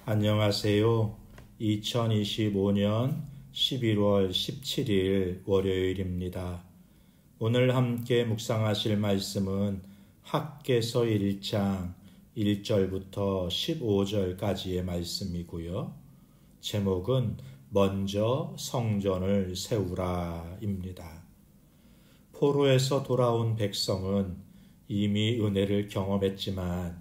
안녕하세요. 2025년 11월 17일 월요일입니다. 오늘 함께 묵상하실 말씀은 학개서 1장 1절부터 15절까지의 말씀이고요. 제목은 먼저 성전을 세우라입니다. 포로에서 돌아온 백성은 이미 은혜를 경험했지만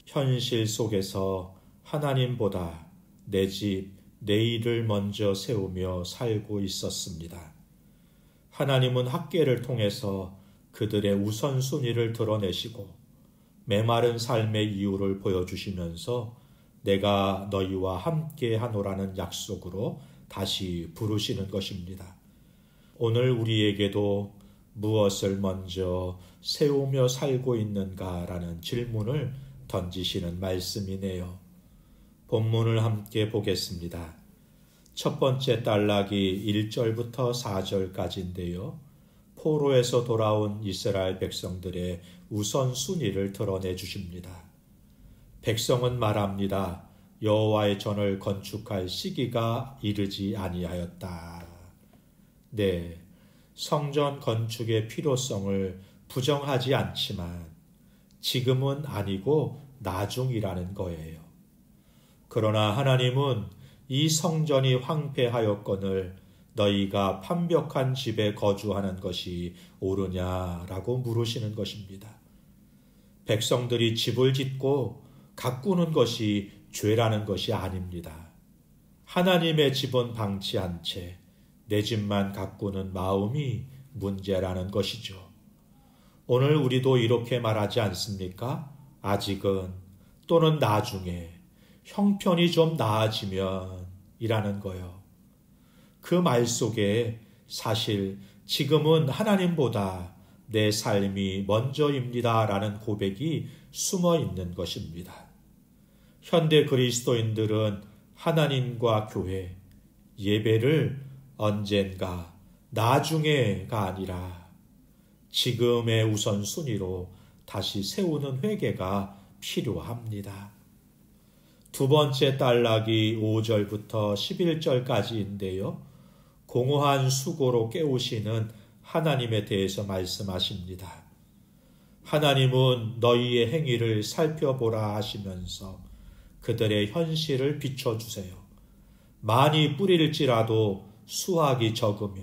현실 속에서 하나님보다 내 집, 내 일을 먼저 세우며 살고 있었습니다. 하나님은 학개를 통해서 그들의 우선순위를 드러내시고 메마른 삶의 이유를 보여주시면서 내가 너희와 함께 하노라는 약속으로 다시 부르시는 것입니다. 오늘 우리에게도 무엇을 먼저 세우며 살고 있는가라는 질문을 던지시는 말씀이네요. 본문을 함께 보겠습니다. 첫 번째 단락이 1절부터 4절까지인데요. 포로에서 돌아온 이스라엘 백성들의 우선순위를 드러내 주십니다. 백성은 말합니다. 여호와의 전을 건축할 시기가 이르지 아니하였다. 네, 성전 건축의 필요성을 부정하지 않지만 지금은 아니고 나중이라는 거예요. 그러나 하나님은 이 성전이 황폐하였거늘 너희가 판벽한 집에 거주하는 것이 옳으냐라고 물으시는 것입니다. 백성들이 집을 짓고 가꾸는 것이 죄라는 것이 아닙니다. 하나님의 집은 방치한 채 내 집만 가꾸는 마음이 문제라는 것이죠. 오늘 우리도 이렇게 말하지 않습니까? 아직은 또는 나중에 형편이 좀 나아지면 이라는 거요. 그 말 속에 사실 지금은 하나님보다 내 삶이 먼저입니다 라는 고백이 숨어 있는 것입니다. 현대 그리스도인들은 하나님과 교회, 예배를 언젠가 나중에가 아니라 지금의 우선순위로 다시 세우는 회개가 필요합니다. 두 번째 단락이 5절부터 11절까지인데요. 공허한 수고로 깨우시는 하나님에 대해서 말씀하십니다. 하나님은 너희의 행위를 살펴보라 하시면서 그들의 현실을 비춰주세요. 많이 뿌릴지라도 수확이 적으며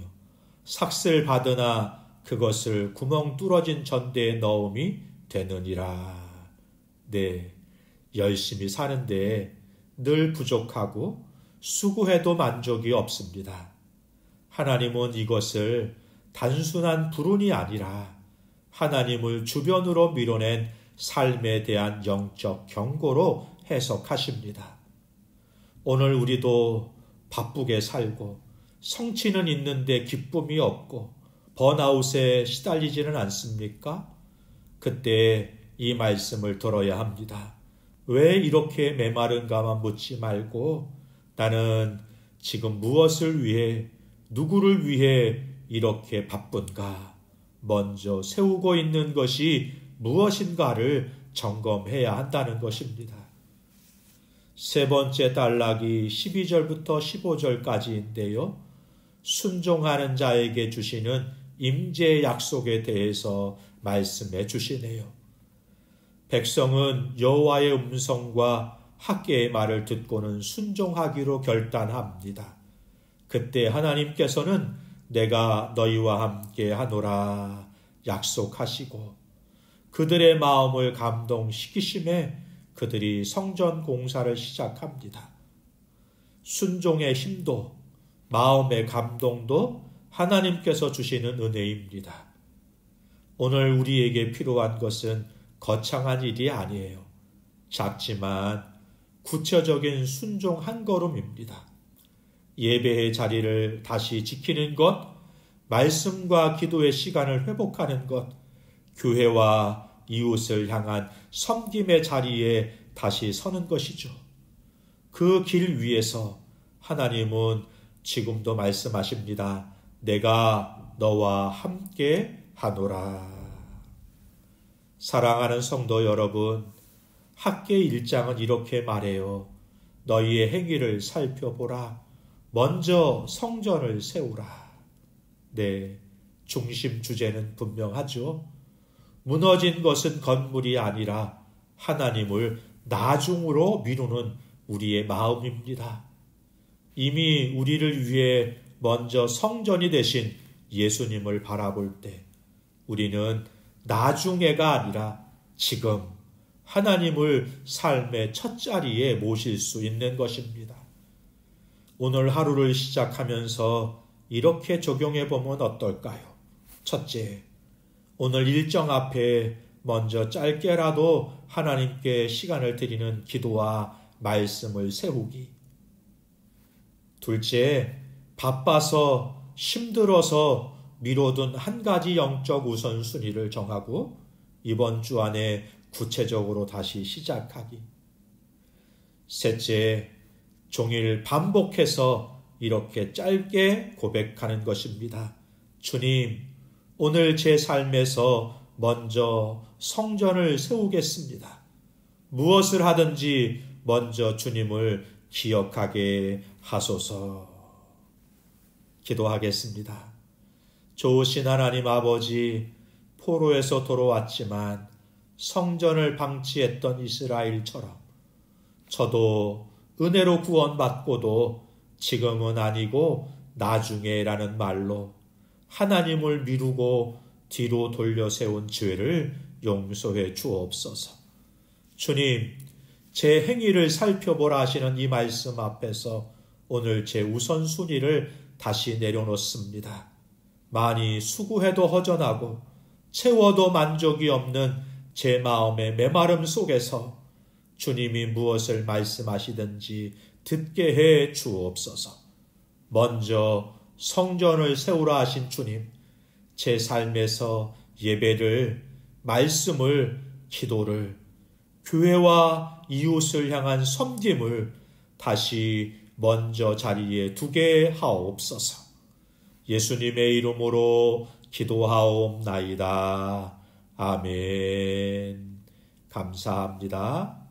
삭슬 받으나 그것을 구멍 뚫어진 전대에 넣음이 되느니라. 네, 열심히 사는데 늘 부족하고 수고해도 만족이 없습니다. 하나님은 이것을 단순한 불운이 아니라 하나님을 주변으로 밀어낸 삶에 대한 영적 경고로 해석하십니다. 오늘 우리도 바쁘게 살고 성취는 있는데 기쁨이 없고 번아웃에 시달리지는 않습니까? 그때 이 말씀을 들어야 합니다. 왜 이렇게 메마른가만 묻지 말고 나는 지금 무엇을 위해 누구를 위해 이렇게 바쁜가? 먼저 세우고 있는 것이 무엇인가를 점검해야 한다는 것입니다. 세 번째 단락이 12절부터 15절까지인데요. 순종하는 자에게 주시는 임재 약속에 대해서 말씀해 주시네요. 백성은 여호와의 음성과 학개의 말을 듣고는 순종하기로 결단합니다. 그때 하나님께서는 내가 너희와 함께 하노라 약속하시고 그들의 마음을 감동시키심에 그들이 성전 공사를 시작합니다. 순종의 힘도 마음의 감동도 하나님께서 주시는 은혜입니다. 오늘 우리에게 필요한 것은 거창한 일이 아니에요. 작지만 구체적인 순종 한 걸음입니다. 예배의 자리를 다시 지키는 것, 말씀과 기도의 시간을 회복하는 것, 교회와 이웃을 향한 섬김의 자리에 다시 서는 것이죠. 그 길 위에서 하나님은 지금도 말씀하십니다. 내가 너와 함께 하노라. 사랑하는 성도 여러분, 학개 1장은 이렇게 말해요. 너희의 행위를 살펴보라. 먼저 성전을 세우라. 네, 중심 주제는 분명하죠. 무너진 것은 건물이 아니라 하나님을 나중으로 미루는 우리의 마음입니다. 이미 우리를 위해 먼저 성전이 되신 예수님을 바라볼 때 우리는 나중에가 아니라 지금 하나님을 삶의 첫 자리에 모실 수 있는 것입니다. 오늘 하루를 시작하면서 이렇게 적용해 보면 어떨까요? 첫째, 오늘 일정 앞에 먼저 짧게라도 하나님께 시간을 드리는 기도와 말씀을 세우기. 둘째, 바빠서 힘들어서 미뤄둔 한 가지 영적 우선순위를 정하고 이번 주 안에 구체적으로 다시 시작하기. 셋째, 종일 반복해서 이렇게 짧게 고백하는 것입니다. 주님, 오늘 제 삶에서 먼저 성전을 세우겠습니다. 무엇을 하든지 먼저 주님을 기억하게 하소서. 기도하겠습니다. 좋으신 하나님 아버지, 포로에서 돌아왔지만 성전을 방치했던 이스라엘처럼 저도 은혜로 구원받고도 지금은 아니고 나중에라는 말로 하나님을 미루고 뒤로 돌려 세운 죄를 용서해 주옵소서. 주님, 제 행위를 살펴보라 하시는 이 말씀 앞에서 오늘 제 우선순위를 다시 내려놓습니다. 많이 수고해도 허전하고 채워도 만족이 없는 제 마음의 메마름 속에서 주님이 무엇을 말씀하시든지 듣게 해 주옵소서. 먼저 성전을 세우라 하신 주님, 제 삶에서 예배를, 말씀을, 기도를, 교회와 이웃을 향한 섬김을 다시 먼저 자리에 두게 하옵소서. 예수님의 이름으로 기도하옵나이다. 아멘. 감사합니다.